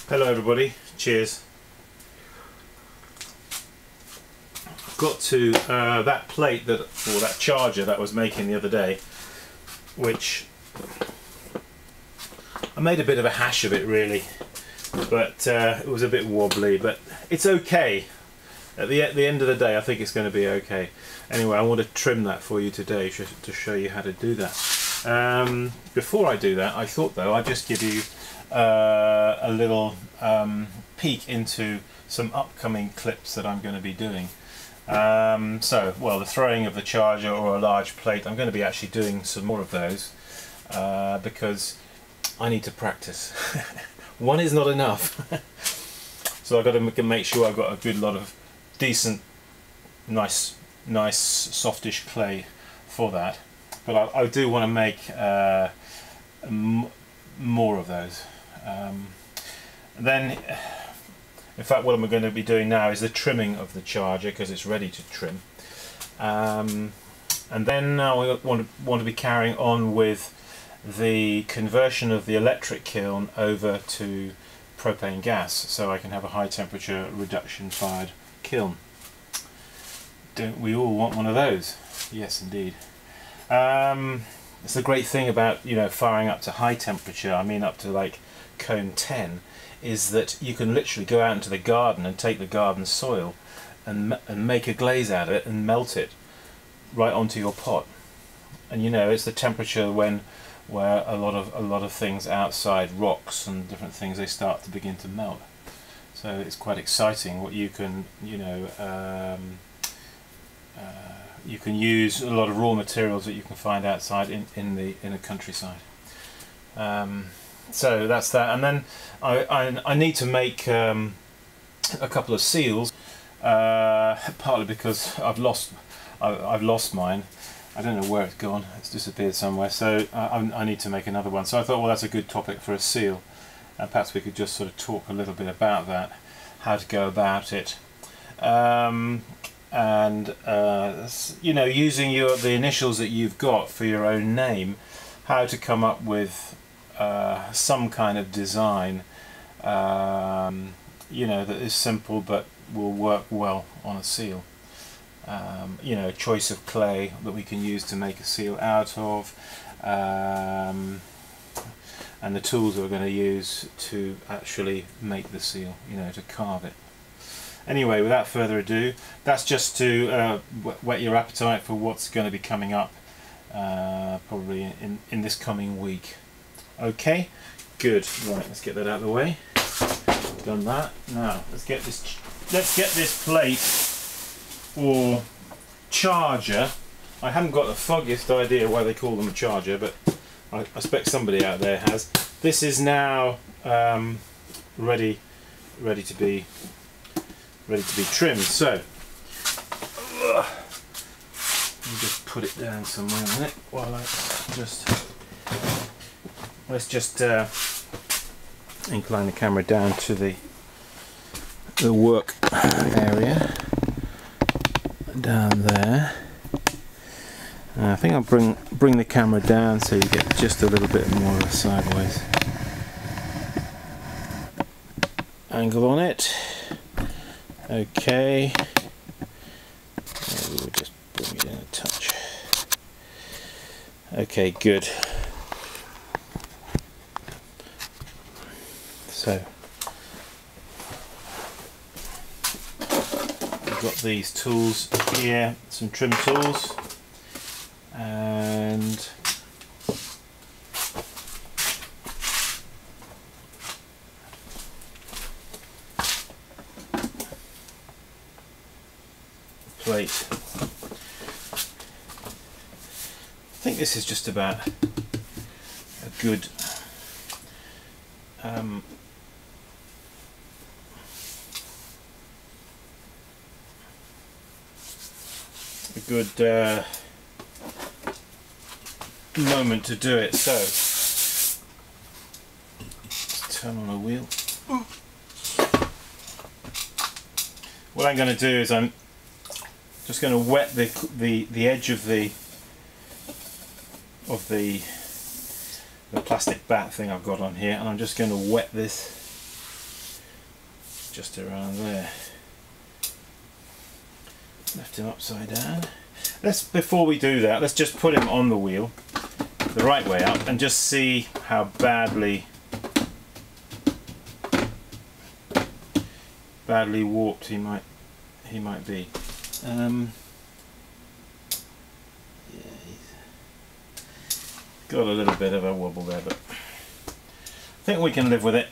Hello everybody, cheers. Got to that plate that, or that charger that I was making the other day, which I made a bit of a hash of it really, but it was a bit wobbly, but it's okay. At the end of the day I think it's going to be okay. Anyway, I want to trim that for you today to show you how to do that. Before I do that, I thought though I'd just give you a little peek into some upcoming clips that I'm going to be doing. Well, the throwing of the charger or a large plate, I'm going to be actually doing some more of those because I need to practice. One is not enough. So I've got to make sure I've got a good lot of decent, nice softish clay for that. But I do want to make more of those. Then, in fact, what I'm going to be doing now is the trimming of the charger because it's ready to trim. And then I want to be carrying on with the conversion of the electric kiln over to propane gas, so I can have a high temperature reduction fired kiln. Don't we all want one of those? Yes, indeed. It's the great thing about, you know, firing up to high temperature, I mean up to like cone 10, is that you can literally go out into the garden and take the garden soil and make a glaze out of it and melt it right onto your pot. And you know, it's the temperature where a lot of things outside, rocks and different things, they start to begin to melt. So it's quite exciting what you can, you know, you can use a lot of raw materials that you can find outside in the countryside. So that's that, and then I need to make a couple of seals, partly because I've lost mine. I don't know where it's gone. It's disappeared somewhere. So I need to make another one. So I thought, well, that's a good topic for a seal, and perhaps we could just sort of talk a little bit about that, how to go about it. And you know, using the initials that you've got for your own name, how to come up with some kind of design, you know, that is simple but will work well on a seal. You know, choice of clay that we can use to make a seal out of, and the tools we're going to use to actually make the seal, you know, to carve it. Anyway, without further ado, that's just to whet your appetite for what's going to be coming up probably in this coming week. Okay, good. Right, let's get that out of the way. Done that. Now let's get this plate or charger. I haven't got the foggiest idea why they call them a charger, but I expect somebody out there has. This is now ready to be trimmed. So let me just put it down somewhere a minute while let's just incline the camera down to the work area down there. I think I'll bring the camera down so you get just a little bit more of a sideways angle on it. Okay, maybe we'll just bring it in a touch. Okay, good. So we've got these tools here, some trim tools, and plate. I think this is just about a good moment to do it. So let's turn on a wheel. What I'm going to do is I'm just going to wet the edge of the of the plastic bat thing I've got on here, and I'm just going to wet this just around there. Left him upside down. Before we do that, let's just put him on the wheel the right way up and just see how badly warped he might be. Yeah, he's got a little bit of a wobble there, but I think we can live with it.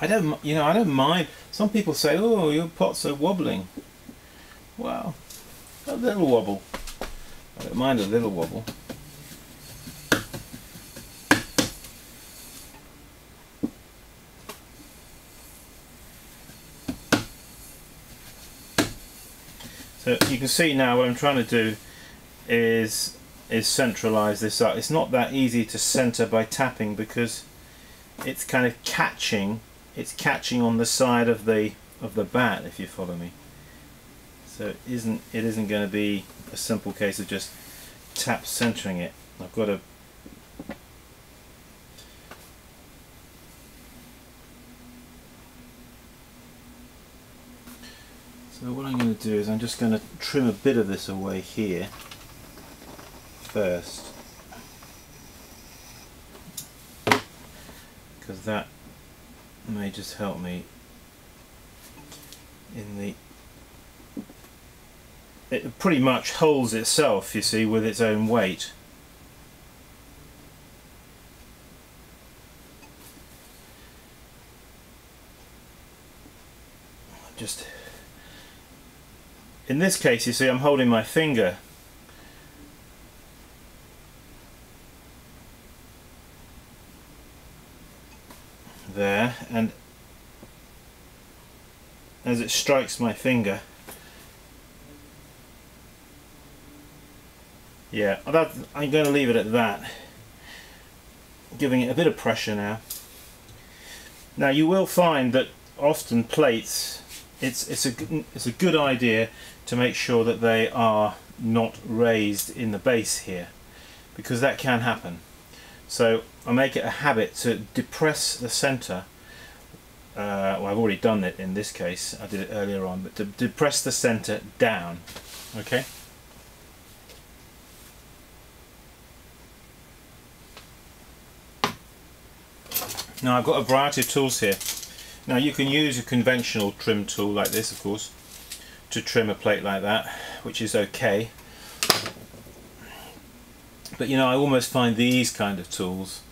I don't mind. Some people say, "Oh, your pots are wobbling." Well, a little wobble. I don't mind a little wobble. So you can see now what I'm trying to do is centralize this up. It's not that easy to center by tapping because it's kind of catching. It's catching on the side of the bat, if you follow me. So it isn't going to be a simple case of just tap centering it. I've got to So what I'm going to do is I'm just going to trim a bit of this away here first, because that may just help me in the... It pretty much holds itself, you see, with its own weight. Just in this case, you see, I'm holding my finger there, and as it strikes my finger, yeah, I'm going to leave it at that, giving it a bit of pressure now. Now you will find that often plates, it's a good idea to make sure that they are not raised in the base here, because that can happen. So I make it a habit to depress the center. Well, I've already done it in this case, I did it earlier on, but to depress the center down. Okay. Now I've got a variety of tools here. Now you can use a conventional trim tool like this, of course, to trim a plate like that, which is okay. But you know, I almost find these kind of tools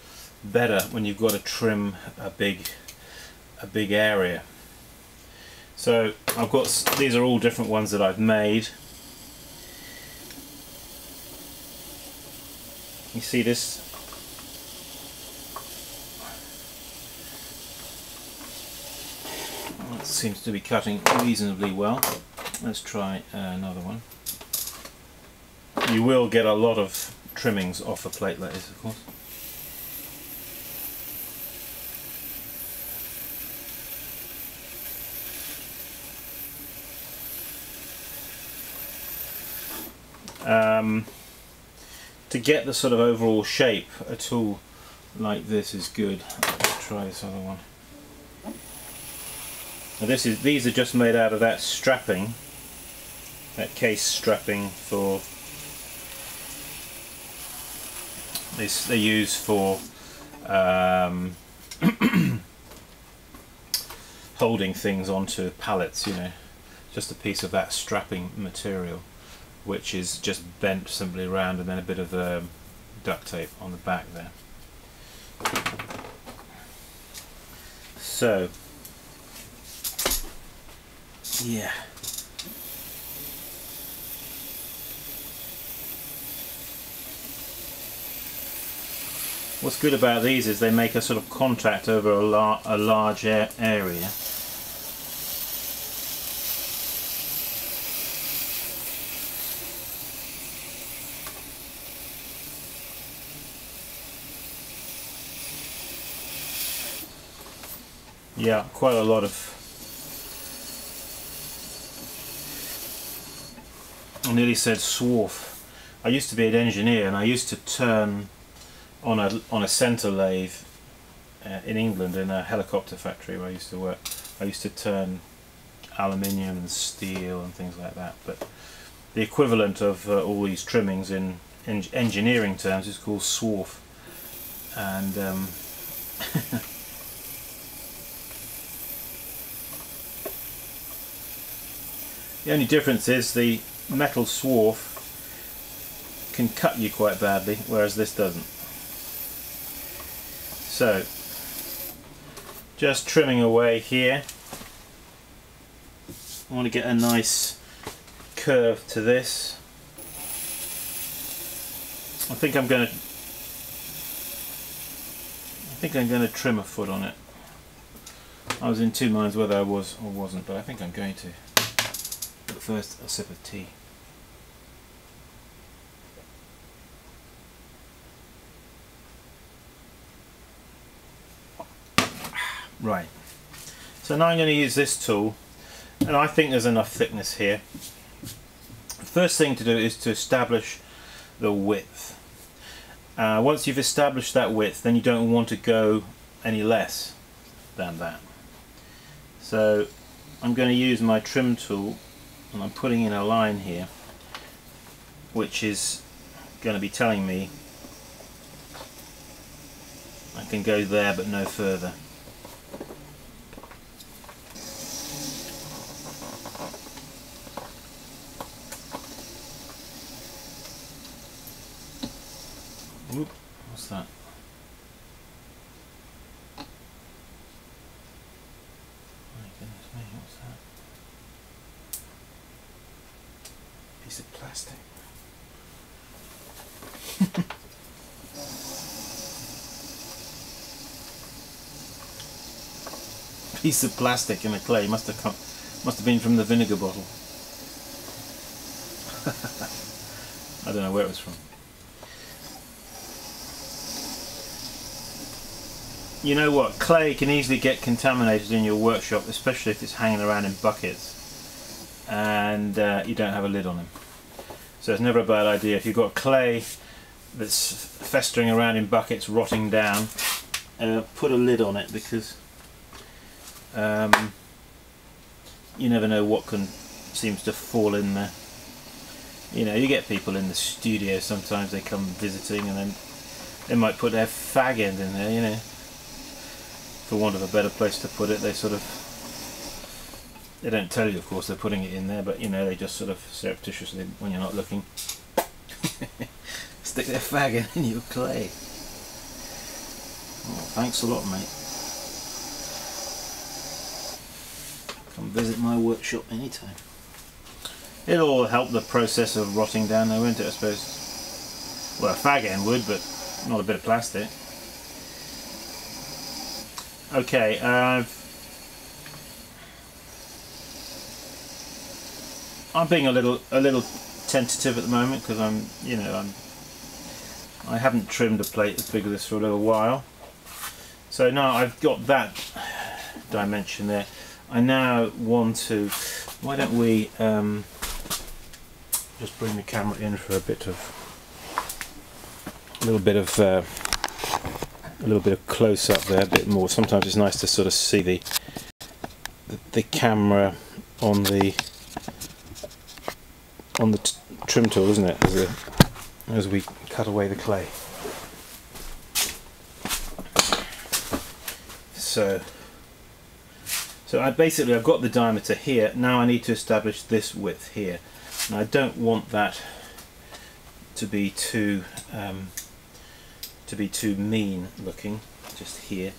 better when you've got to trim a big area. So I've got, these are all different ones that I've made. You see this? That seems to be cutting reasonably well. Let's try another one. You will get a lot of trimmings off a plate like this, of course. To get the sort of overall shape, a tool like this is good. Let's try this other one. Now these are just made out of that strapping, that case strapping for this. They use for holding things onto pallets. You know, just a piece of that strapping material, which is just bent simply around, and then a bit of duct tape on the back there. So yeah, what's good about these is they make a sort of contact over a large area. Yeah, quite a lot of, I nearly said swarf. I used to be an engineer, and I used to turn on a centre lathe in England in a helicopter factory where I used to work. I used to turn aluminium and steel and things like that, but the equivalent of all these trimmings in engineering terms is called swarf. And the only difference is the metal swarf can cut you quite badly, whereas this doesn't. So just trimming away here. I want to get a nice curve to this. I think I'm going to trim a foot on it. I was in two minds whether I was or wasn't, but I think I'm going to. But first, a sip of tea. Right. So now I'm going to use this tool, and I think there's enough thickness here. The first thing to do is to establish the width. Once you've established that width, then you don't want to go any less than that. So I'm going to use my trim tool, and I'm putting in a line here which is going to be telling me I can go there but no further. Oop, what's that? My goodness me, what's that? Piece of plastic. Piece of plastic in the clay. Must have been from the vinegar bottle. I don't know where it was from. You know what, clay can easily get contaminated in your workshop, especially if it's hanging around in buckets and you don't have a lid on them. So it's never a bad idea, if you've got clay that's festering around in buckets, rotting down, put a lid on it, because you never know what seems to fall in there. You know, you get people in the studio sometimes, they come visiting and then they might put their fag end in there, you know. For want of a better place to put it, they don't tell you, of course, they're putting it in there, but you know, they just sort of surreptitiously, when you're not looking, stick their fag in your clay. Oh, thanks a lot, mate. Come visit my workshop anytime. It'll help the process of rotting down though, won't it, I suppose? Well, a fag end would, but not a bit of plastic. Okay, I'm being a little tentative at the moment because I haven't trimmed a plate as big as this for a little while. So now I've got that dimension there. I now want to. Why don't we just bring the camera in for a little bit of close up there, a bit more. Sometimes it's nice to sort of see the camera on the trim tool, isn't it, as we cut away the clay. So I've got the diameter here. Now I need to establish this width here. And I don't want that to be too mean looking, just here.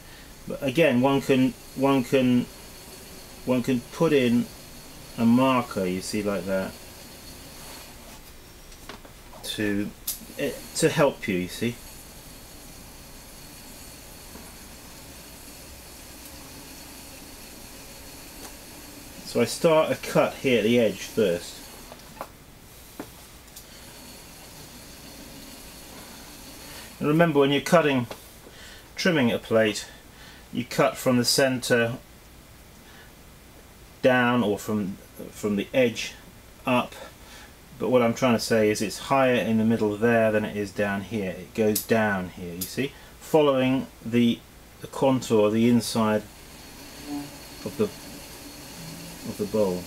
But again, one can put in a marker, you see, like that, to help you see. So I start a cut here at the edge first. And remember, when you're trimming a plate, you cut from the center down, or from the edge up, but what I'm trying to say is it's higher in the middle there than it is down here. It goes down here, you see, following the contour, the inside of the bowl.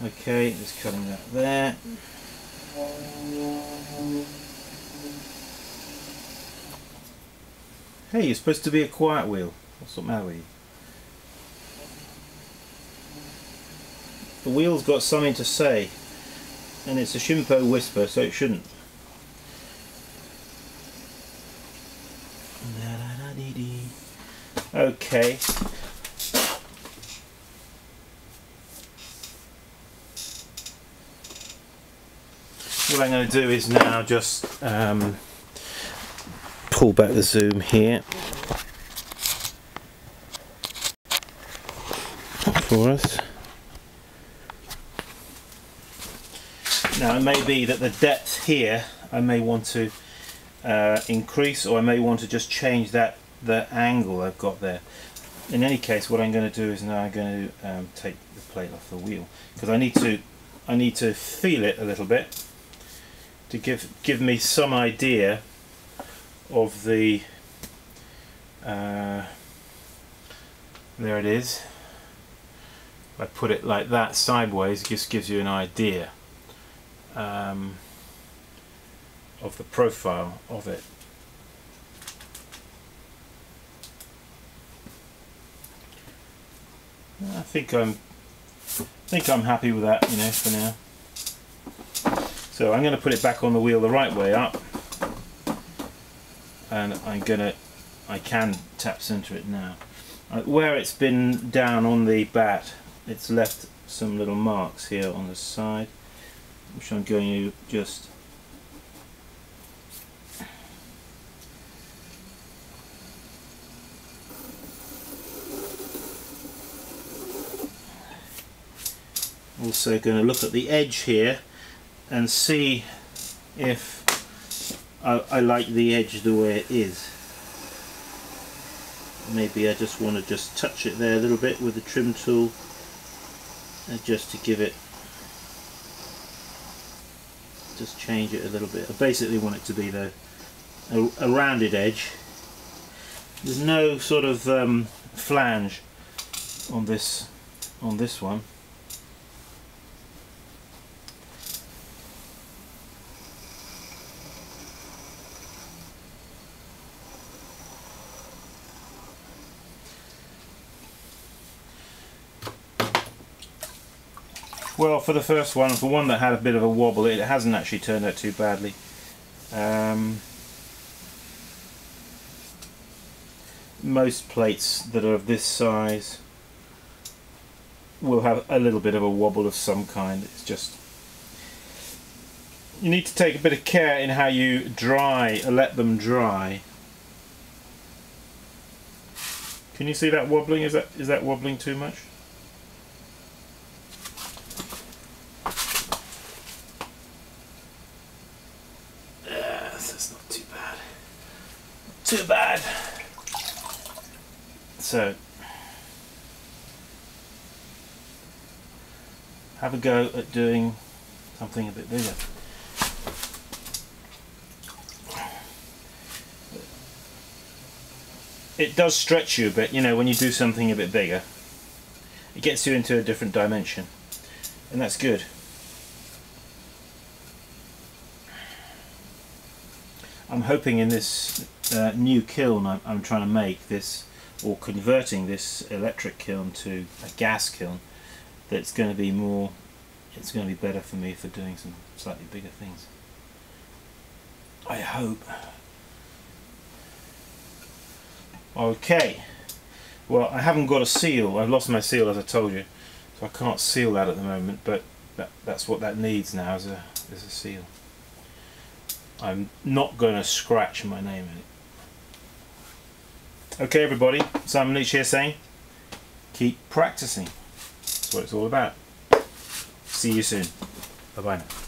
Okay, just cutting that there. Hey, you're supposed to be a quiet wheel. What's the matter with you? The wheel's got something to say, and it's a Shimpo whisper, so it shouldn't. Okay. What I'm going to do is now just pull back the zoom here for us. Now it may be that the depth here I may want to increase, or I may want to just change the angle I've got there. In any case, what I'm going to do is now I'm going to take the plate off the wheel, because I need to feel it a little bit to give me some idea of the there it is. If I put it like that sideways, it just gives you an idea of the profile of it. I think I'm happy with that, you know, for now. So I'm going to put it back on the wheel the right way up, and I can tap center it now. Where it's been down on the bat, it's left some little marks here on the side, which I'm going to just also going to look at the edge here and see if I like the edge the way it is. Maybe I just want to just touch it there a little bit with the trim tool, and just to give it, just change it a little bit. I basically want it to be a rounded edge. There's no sort of flange on this one. Well, for the first one, for one that had a bit of a wobble, it hasn't actually turned out too badly. Most plates that are of this size will have a little bit of a wobble of some kind. It's just, you need to take a bit of care in how you let them dry. Can you see that wobbling? Is that wobbling too much? That's not too bad. Too bad. So have a go at doing something a bit bigger. It does stretch you a bit, you know, when you do something a bit bigger. It gets you into a different dimension, and that's good. I'm hoping in this new kiln I'm trying to make this, or converting this electric kiln to a gas kiln, that's going to be more, it's going to be better for me for doing some slightly bigger things. I hope. Okay, well, I haven't got a seal. I've lost my seal, as I told you, so I can't seal that at the moment, but that's what that needs now, is a seal. I'm not going to scratch my name in it. Okay everybody, Simon Leach here saying, keep practicing. That's what it's all about. See you soon. Bye bye now.